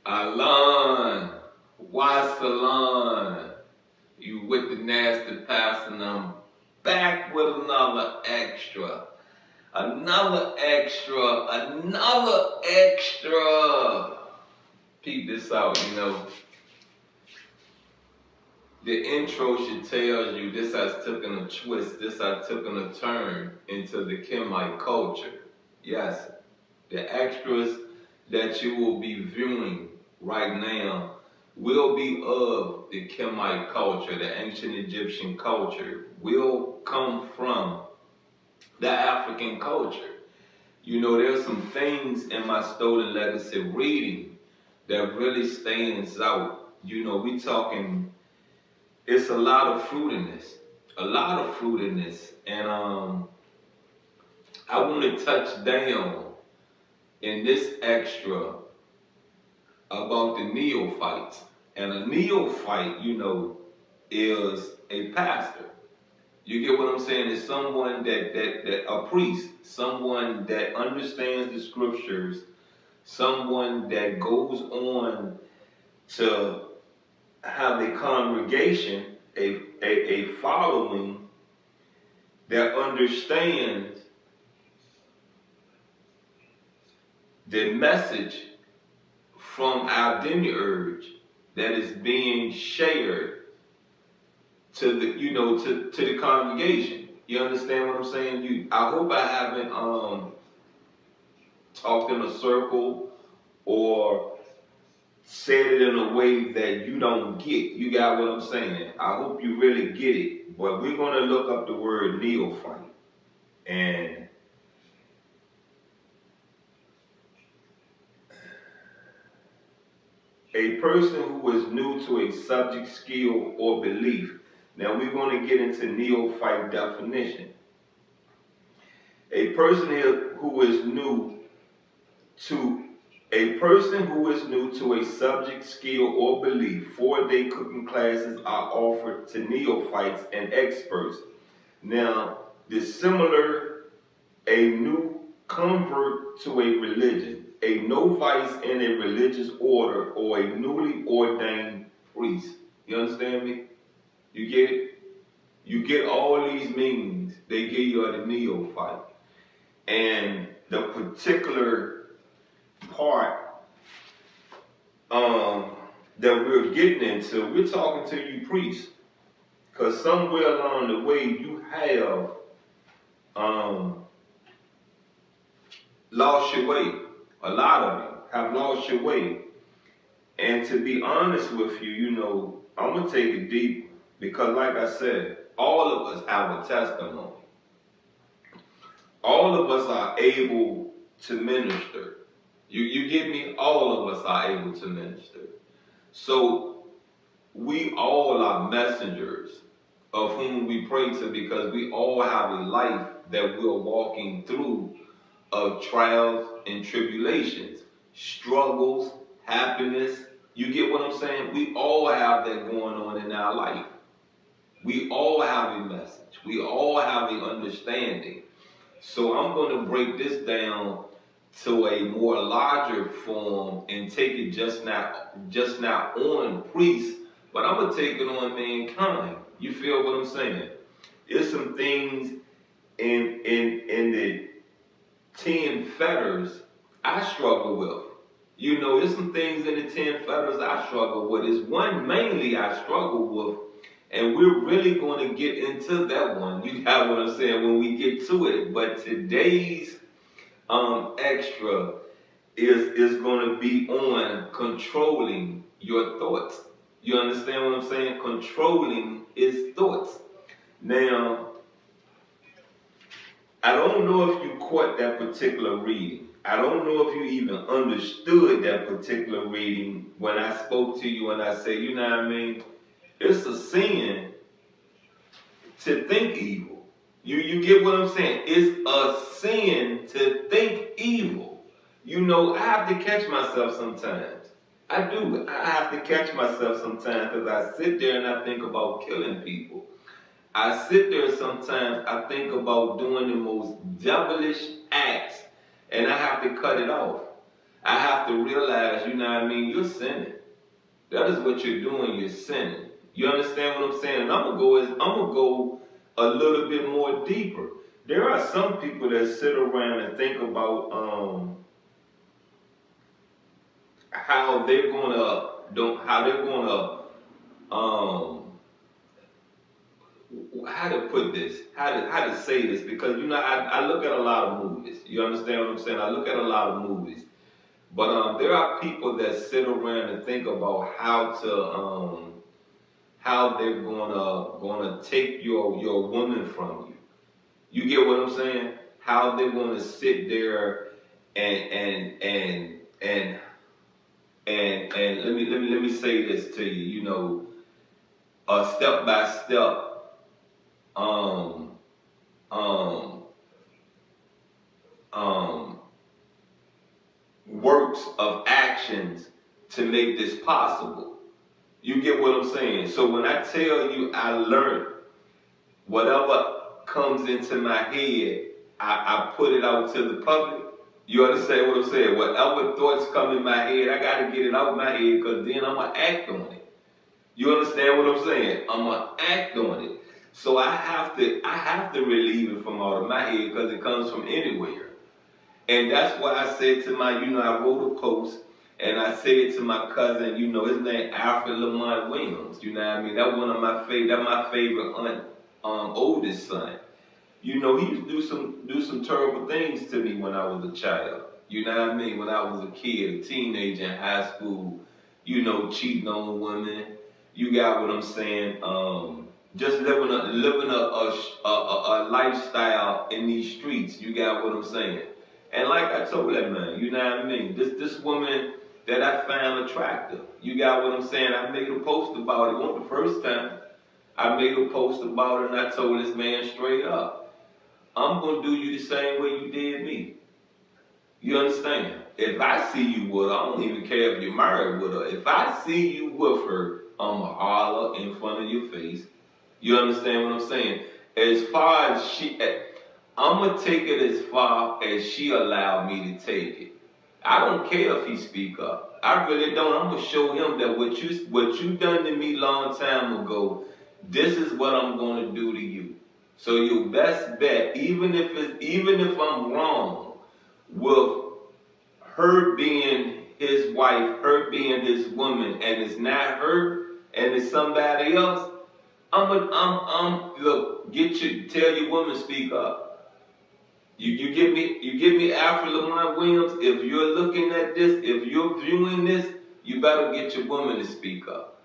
Alon, why Salon? You with the nasty pass, and I'm back with another extra. Peep this out, the intro should tell you this has taken a twist, this has taken a turn into the Kemetic culture. Yes, the extras that you will be viewing right now will be of the Kemetic culture, the ancient Egyptian culture, will come from the African culture. There's some things in my stolen legacy reading that really stands out. We talking, it's a lot of fruit in this, and I want to touch down in this extra about the neophytes. And a neophyte, is a pastor. You get what I'm saying? It's someone that a priest, someone that understands the scriptures, someone that goes on to have a congregation, a following that understands the message from our demiurge that is being shared to the congregation. You understand what I'm saying? I hope I haven't talked in a circle or said it in a way that you don't get. You got what I'm saying? I hope you really get it. But we're gonna look up the word neophyte, and a person who is new to a subject, skill, or belief. Now we're going to get into neophyte definition. A person who is new to a subject, skill, or belief. 4-day cooking classes are offered to neophytes and experts. Now, dissimilar, a new convert to a religion, a novice in a religious order, or a newly ordained priest. You understand me? You get it? You get all these meanings they give you at a neophyte. And the particular part that we're getting into, we're talking to you priests. Because somewhere along the way you have lost your way. A lot of you have lost your way. And to be honest with you, I'm going to take it deep, because like I said, all of us have a testimony. All of us are able to minister. You get me? All of us are able to minister. So we all are messengers of whom we pray to, because we all have a life that we're walking through of trials and tribulations, struggles, happiness. You get what I'm saying? We all have that going on in our life. We all have a message. We all have an understanding. So I'm going to break this down to a more larger form and take it just not on priests, but I'm going to take it on mankind. You feel what I'm saying? There's some things in the 10 fetters I struggle with. There's some things in the 10 fetters I struggle with. There's one mainly I struggle with, and we're really going to get into that one. You got what I'm saying when we get to it. But today's extra is going to be on controlling your thoughts. You understand what I'm saying? Controlling his thoughts. Now, I don't know if you caught that particular reading. I don't know if you even understood that particular reading when I spoke to you and I said, you know what I mean? It's a sin to think evil. You get what I'm saying? It's a sin to think evil. I have to catch myself sometimes. I do. I have to catch myself sometimes, because I sit there and I think about killing people. I sit there sometimes, I think about doing the most devilish acts, and I have to cut it off. I have to realize, you know what I mean, you're sinning. That is what you're doing, you're sinning. You understand what I'm saying? And I'm gonna go a little bit more deeper. There are some people that sit around and think about how they're gonna um how to put this, how to say this, because you know I look at a lot of movies. You understand what I'm saying? I look at a lot of movies. But there are people that sit around and think about how they're gonna take your woman from you. You get what I'm saying? How they're gonna sit there and and and and and let me say this to you. You know, a step by step um um um works of actions to make this possible. You get what I'm saying? So when I tell you I learned whatever comes into my head, I put it out to the public. You understand what I'm saying? Whatever thoughts come in my head, I gotta get it out of my head because then I'm gonna act on it. You understand what I'm saying? I'm gonna act on it. So I have to relieve it from out of my head because it comes from anywhere. And that's why I said to my, I wrote a post and I said to my cousin, his name Alfred Lamont Williams. You know what I mean? That's my favorite oldest son. He used to do some terrible things to me when I was a child. You know what I mean? When I was a kid, a teenager in high school, cheating on women. You got what I'm saying? Just living a lifestyle in these streets. You got what I'm saying? And like I told that man, you know what I mean? This woman that I found attractive. You got what I'm saying? I made a post about it. It wasn't the first time. I made a post about it and I told this man straight up, I'm going to do you the same way you did me. You understand? If I see you with her, I don't even care if you're married with her. If I see you with her, I'm going to holler in front of your face. You understand what I'm saying? As far as I'm going to take it as far as she allowed me to take it. I don't care if he speak up. I really don't. I'm going to show him that what you done to me long time ago, this is what I'm going to do to you. So your best bet, even if I'm wrong with her being his wife, her being his woman, and it's not her and it's somebody else, look, tell your woman speak up. You give me Alfred Lamont Williams. If you're looking at this, if you're viewing this, you better get your woman to speak up.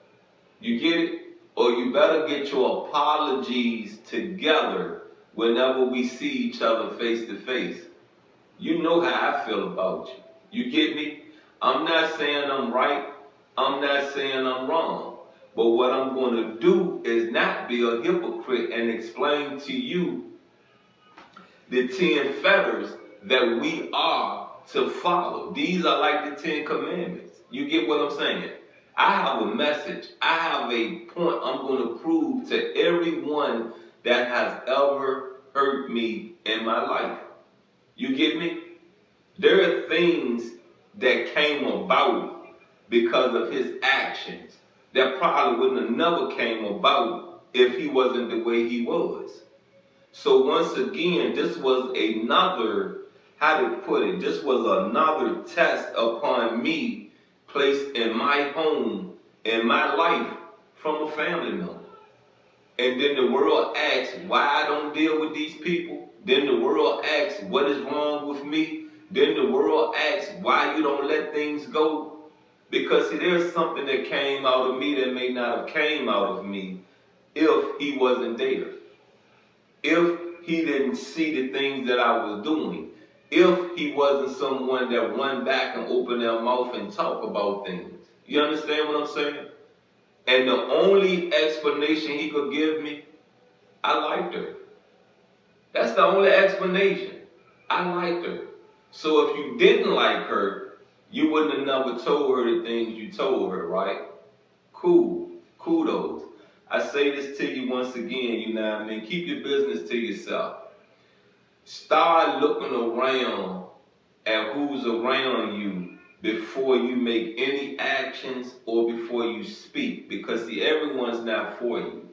You get it? Or you better get your apologies together whenever we see each other face to face. You know how I feel about you. You get me? I'm not saying I'm right. I'm not saying I'm wrong. But what I'm going to do is not be a hypocrite and explain to you the 10 fetters that we are to follow. These are like the 10 commandments. You get what I'm saying? I have a message. I have a point I'm going to prove to everyone that has ever hurt me in my life. You get me? There are things that came about because of his actions that probably wouldn't have never came about if he wasn't the way he was. So once again, this was another, how to put it, this was another test upon me placed in my home, in my life, from a family member. And then the world asks why I don't deal with these people. Then the world asks what is wrong with me. Then the world asks why you don't let things go. Because see, there's something that came out of me that may not have came out of me if he wasn't there. If he didn't see the things that I was doing. If he wasn't someone that run back and open their mouth and talk about things. You understand what I'm saying? And the only explanation he could give me, I liked her. That's the only explanation. I liked her. So if you didn't like her, you wouldn't have never told her the things you told her, right? Cool. Kudos. I say this to you once again, you know what I mean? Keep your business to yourself. Start looking around at who's around you before you make any actions or before you speak. Because see, everyone's not for you.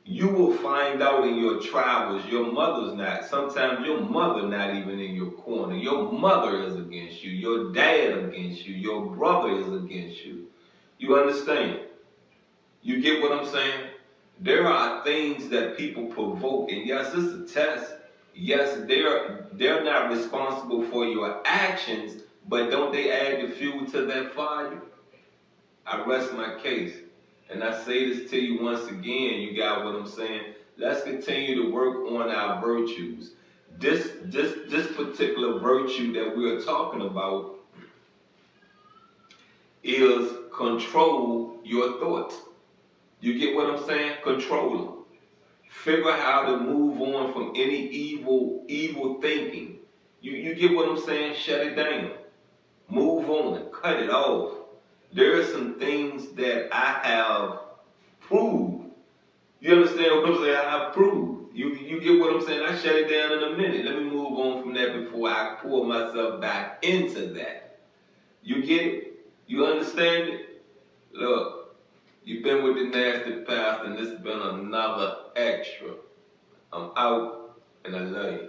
You will find out in your travels, your mother's not. Sometimes your mother not even in your corner. Your mother is against you. Your dad against you. Your brother is against you. You understand? You get what I'm saying? There are things that people provoke, and yes, it's a test. Yes, they're not responsible for your actions, but don't they add the fuel to that fire? I rest my case. And I say this to you once again, you got what I'm saying? Let's continue to work on our virtues. This particular virtue that we are talking about is control your thoughts. You get what I'm saying? Control them. Figure out how to move on from any evil thinking. You get what I'm saying? Shut it down. Move on. Cut it off. There are some things that I have proved. You understand what I'm saying? I have proved. You get what I'm saying? I shut it down in a minute. Let me move on from that before I pull myself back into that. You get it? You understand it? Look, you've been with the nasty past, and this has been another extra. I'm out, and I love you.